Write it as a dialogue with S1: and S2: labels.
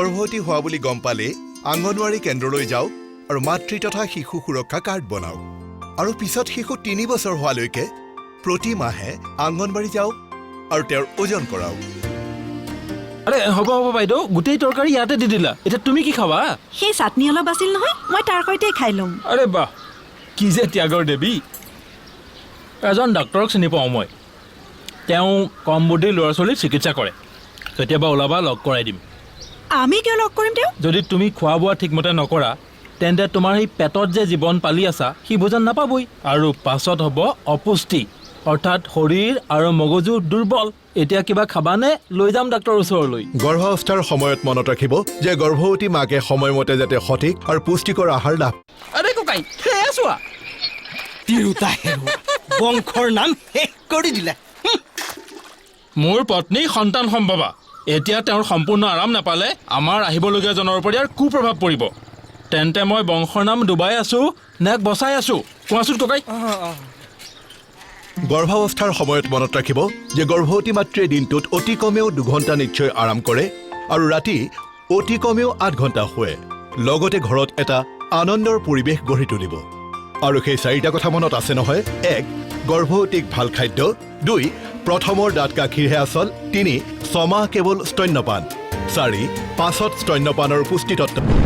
S1: গৰ্ভৱতী হোৱা বুলি গম পালে আংগনৱাড়ী কেন্দ্ৰলৈ যাওক আৰু মাতৃ তথা শিশু সুৰক্ষা কাৰ্ড বনাওক আৰু পিছত শিশু 3 বছৰ হোৱালৈকে প্ৰতি মাহে আংগনৱাড়ী যাওক আৰু তেওঁৰ ওজন কৰাওক
S2: আৰে হ'ব বাইদেউ গোটেই তৰকাৰী ইয়াতে দি দিলা এতিয়া তুমি কি খাবা
S3: সেই চাটনি অলপ আছিল নহয় মই তাৰ সৈতে খাই লম
S2: আৰে বাহ কি যে ত্যাগৰ দেৱী এজন ডাক্তৰক চিনি পাওঁ মই তেওঁ কম বুদ্ধিৰ ল'ৰা ছোৱালীক চিকিৎসা কৰে কেতিয়াবা ওলাবা লগ কৰাই দিম
S3: আমি কিয় লগ কৰিম তেওঁ
S2: যদি তুমি খোৱা বোৱা ঠিকমতে নকৰা তেন্তে তোমাৰ সেই পেটত যে জীৱন পালি আছা সি ভোজন নাপাবই আৰু পাছত হ'ব অপুষ্টি অৰ্থাৎ শৰীৰ আৰু মগজু দুৰ্বল এতিয়া কিবা খাবানে লৈ যাম ডাক্তৰৰ ওচৰলৈ
S1: গৰ্ভাৱস্থাৰ সময়ত মনত ৰাখিব যে গৰ্ভৱতী মাকে সময়মতে যাতে সঠিক আৰু পুষ্টিকৰ আহাৰ লাভ
S2: আৰে ককাই সেয়া চোৱা
S4: তিৰোতা হেৰুৱা বংশৰ নাম শেষ কৰি দিলে
S2: মোৰ পত্নী সন্তান সম্ভৱা এতিয়া তেওঁৰ সম্পূৰ্ণ আৰাম নাপালে আমাৰ আহিবলগীয়া জনৰ ওপৰত ইয়াৰ কুপ্ৰভাৱ পৰিব তেন্তে মই বংশৰ নাম ডুবাই আছো নে বচাই আছো কোৱাচোন ককাই
S1: গৰ্ভাৱস্থাৰ সময়ত মনত ৰাখিব যে গৰ্ভৱতী মাতৃয়ে দিনটোত অতি কমেও 2 ঘণ্টা নিশ্চয় আৰাম কৰে আৰু ৰাতি অতি কমেও 8 ঘণ্টা শুৱে লগতে ঘৰত এটা আনন্দৰ পৰিৱেশ গঢ়ি তুলিব আৰু সেই 4টা কথা মনত আছে নহয় 1 গৰ্ভৱতীক ভাল খাদ্য 2 প্ৰথমৰ দাঁত গাখীৰহে আচল 3 6 মাহ কেৱল স্তন্যপান 4 পাছত স্তন্যপানৰ পুষ্টিতত্ত্ব